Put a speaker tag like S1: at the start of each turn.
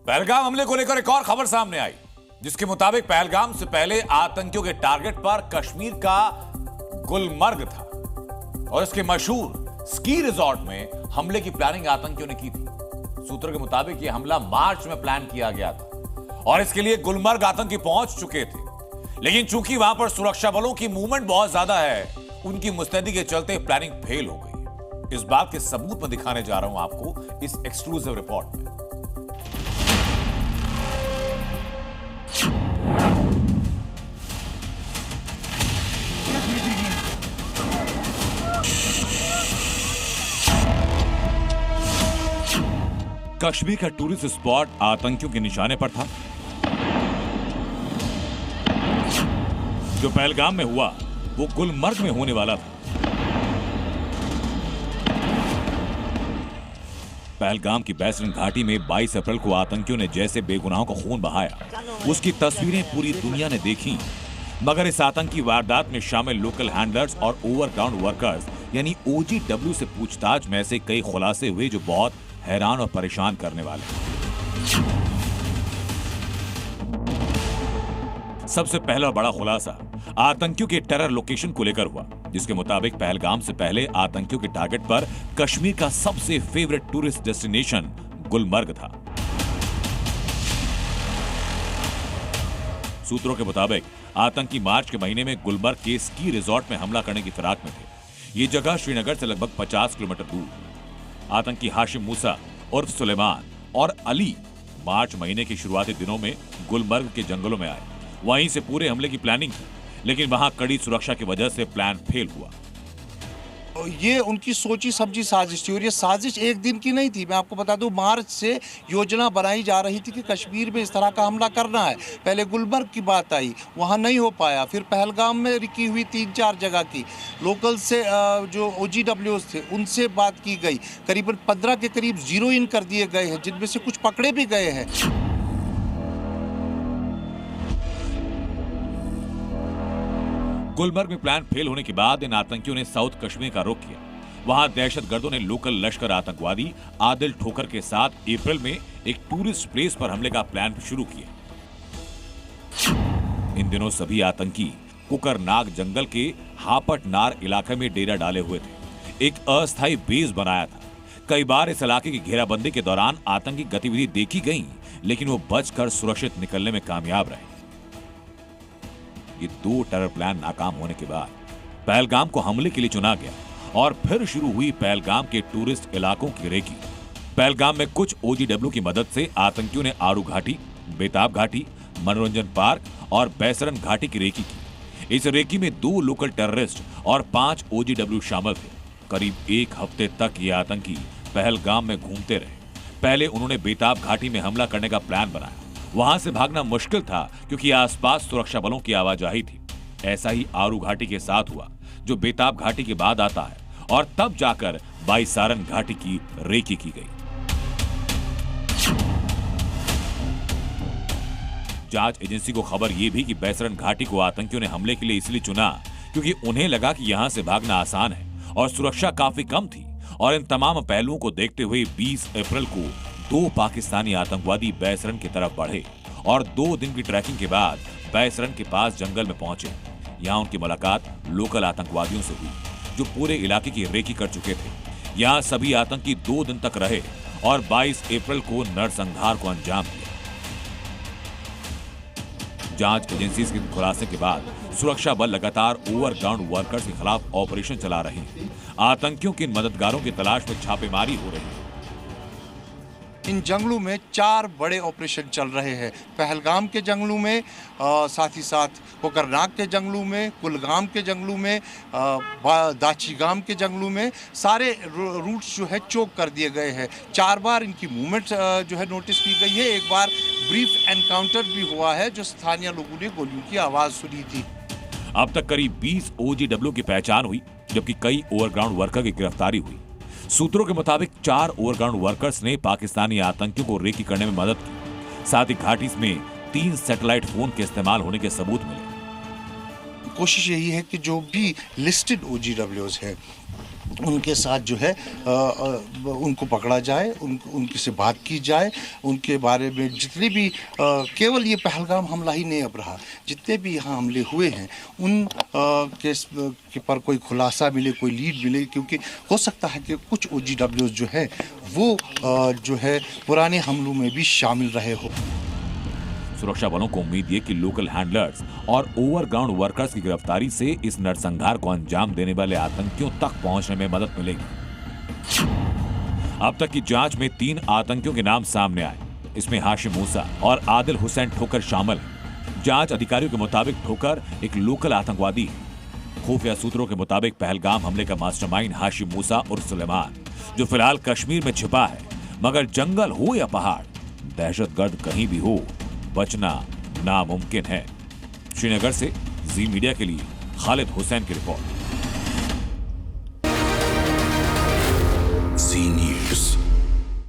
S1: पहलगाम हमले को लेकर एक और खबर सामने आई, जिसके मुताबिक पहलगाम से पहले आतंकियों के टारगेट पर कश्मीर का गुलमर्ग था और इसके मशहूर स्की रिजॉर्ट में हमले की प्लानिंग आतंकियों ने की थी। सूत्रों के मुताबिक यह हमला मार्च में प्लान किया गया था और इसके लिए गुलमर्ग आतंकी पहुंच चुके थे, लेकिन चूंकि वहां पर सुरक्षा बलों की मूवमेंट बहुत ज्यादा है, उनकी मुस्तैदी के चलते प्लानिंग फेल हो गई। इस बात के सबूत मैं दिखाने जा रहा हूं आपको इस एक्सक्लूसिव रिपोर्ट में। कश्मीर का टूरिस्ट स्पॉट आतंकियों के निशाने पर था। जो पहलगाम में हुआ वो गुलमर्ग में होने वाला था। पहलगाम की बैसरन घाटी में 22 अप्रैल को आतंकियों ने जैसे बेगुनाहों का खून बहाया, उसकी तस्वीरें पूरी दुनिया ने देखी। मगर इस आतंकी वारदात में शामिल लोकल हैंडलर्स और ओवरग्राउंड वर्कर्स यानी OGW से पूछताछ में ऐसे कई खुलासे हुए जो बहुत हैरान और परेशान करने वाले। सबसे पहला बड़ा खुलासा आतंकियों के टेरर लोकेशन को लेकर हुआ, जिसके मुताबिक पहलगाम से पहले आतंकियों के टारगेट पर कश्मीर का सबसे फेवरेट टूरिस्ट डेस्टिनेशन गुलमर्ग था। सूत्रों के मुताबिक आतंकी मार्च के महीने में गुलमर्ग के स्की रिजॉर्ट में हमला करने की फिराक में थे। ये जगह श्रीनगर से लगभग 50 किलोमीटर दूर। आतंकी हाशिम मूसा उर्फ सुलेमान और अली मार्च महीने के शुरुआती दिनों में गुलमर्ग के जंगलों में आए। वहीं से पूरे हमले की प्लानिंग की, लेकिन वहां कड़ी सुरक्षा की वजह से प्लान फेल हुआ।
S2: ये उनकी सोची समझी साजिश थी और ये साजिश एक दिन की नहीं थी। मैं आपको बता दूं, मार्च से योजना बनाई जा रही थी कि कश्मीर में इस तरह का हमला करना है। पहले गुलमर्ग की बात आई, वहाँ नहीं हो पाया। फिर पहलगाम में रुकी हुई 3-4 जगह की लोकल से जो OGWs थे उनसे बात की गई। करीबन 15 के करीब जीरो इन कर दिए गए हैं, जिनमें से कुछ पकड़े भी गए हैं।
S1: गुलमर्ग में प्लान फेल होने के बाद इन आतंकियों ने साउथ कश्मीर का रुख किया। वहां दहशतगर्दों ने लोकल लश्कर आतंकवादी आदिल ठोकर के साथ अप्रैल में एक टूरिस्ट प्लेस पर हमले का प्लान शुरू किया। इन दिनों सभी आतंकी कुकरनाग जंगल के हापटनार इलाके में डेरा डाले हुए थे। एक अस्थायी बेस बनाया था। कई बार इस इलाके की घेराबंदी के दौरान आतंकी गतिविधि देखी गई, लेकिन वो बचकर सुरक्षित निकलने में कामयाब रहे। ये 2 टेरर प्लान नाकाम होने के बाद पहलगाम को हमले के लिए चुना गया और फिर शुरू हुई पहलगाम के टूरिस्ट इलाकों की रेकी। पहलगाम में कुछ OGW की मदद से आतंकियों ने आरू घाटी, बेताब घाटी, मनोरंजन पार्क और बैसरन घाटी की रेकी की। इस रेकी में 2 लोकल टेररिस्ट और 5 OGW शामिल थे। करीब 1 हफ्ते तक ये आतंकी पहलगाम में घूमते रहे। पहले उन्होंने बेताब घाटी में हमला करने का प्लान बनाया। वहां से भागना मुश्किल था क्योंकि आसपास सुरक्षा बलों की आवाजाही थी। ऐसा ही आरू घाटी के साथ हुआ, जो बेताब घाटी के बाद आता है, और तब जाकर बाईसारन घाटी की रेकी की गई। जांच एजेंसी को खबर यह भी कि बैसरन घाटी को आतंकियों ने हमले के लिए इसलिए चुना क्योंकि उन्हें लगा कि यहां से भागना आसान है और सुरक्षा काफी कम थी। और इन तमाम पहलुओं को देखते हुए 20 अप्रैल को 2 पाकिस्तानी आतंकवादी बैसरन की तरफ बढ़े और 2 दिन की ट्रैकिंग के बाद बैसरन के पास जंगल में पहुंचे। यहां उनकी मुलाकात लोकल आतंकवादियों से हुई, जो पूरे इलाके की रेकी कर चुके थे। यहां सभी आतंकी 2 दिन तक रहे और 22 अप्रैल को नरसंहार को अंजाम दिया। जांच एजेंसी के खुलासे के बाद सुरक्षा बल लगातार ओवरग्राउंड वर्कर्स के खिलाफ ऑपरेशन चला रहे हैं। आतंकियों के मददगारों की तलाश में छापेमारी हो रही है।
S2: इन जंगलों में 4 बड़े ऑपरेशन चल रहे हैं। पहलगाम के जंगलों में, साथ ही साथ कोकरनाग के जंगलों में, कुलगाम के जंगलों में, दाचीगाम के जंगलों में, सारे रूट्स जो है चोक कर दिए गए हैं। 4 बार इनकी मूवमेंट जो है नोटिस की गई है। एक बार ब्रीफ एनकाउंटर भी हुआ है, जो स्थानीय लोगों ने गोलियों की आवाज सुनी थी।
S1: अब तक करीब 20 OGW की पहचान हुई, जबकि कई ओवरग्राउंड वर्कर की गिरफ्तारी हुई। सूत्रों के मुताबिक 4 ओवरग्राउंड वर्कर्स ने पाकिस्तानी आतंकियों को रेकी करने में मदद की। साथ ही घाटी में 3 सैटेलाइट फोन के इस्तेमाल होने के सबूत मिले।
S2: कोशिश यही है कि जो भी लिस्टेड OGWs है उनके साथ जो है उनको पकड़ा जाए, उनके से बात की जाए, उनके बारे में जितने भी केवल ये पहलगाम हमला ही नहीं अब रहा, जितने भी यहाँ हमले हुए हैं उन केस के पर कोई खुलासा मिले, कोई लीड मिले, क्योंकि हो सकता है कि कुछ OGWs जो है वो जो है पुराने हमलों में भी शामिल रहे हो।
S1: सुरक्षा बलों को उम्मीद है कि लोकल हैंडलर्स और ओवरग्राउंड वर्कर्स की गिरफ्तारी से इस नरसंहार को अंजाम देने वाले आतंकियों तक पहुंचने में मदद मिलेगी। अब तक की जांच में 3 आतंकियों के नाम सामने आए। इसमें हाशिम मूसा और आदिल हुसैन ठोकर शामिल हैं। जांच अधिकारियों के मुताबिक ठोकर एक लोकल आतंकवादी है। खुफिया सूत्रों के मुताबिक पहलगाम हमले का मास्टरमाइंड हाशिम मूसा उर्फ सुलेमान, जो फिलहाल कश्मीर में छिपा है। मगर जंगल हो या पहाड़, दहशतगर्द कहीं भी हो, बचना नामुमकिन है। श्रीनगर से जी मीडिया के लिए खालिद हुसैन की रिपोर्ट।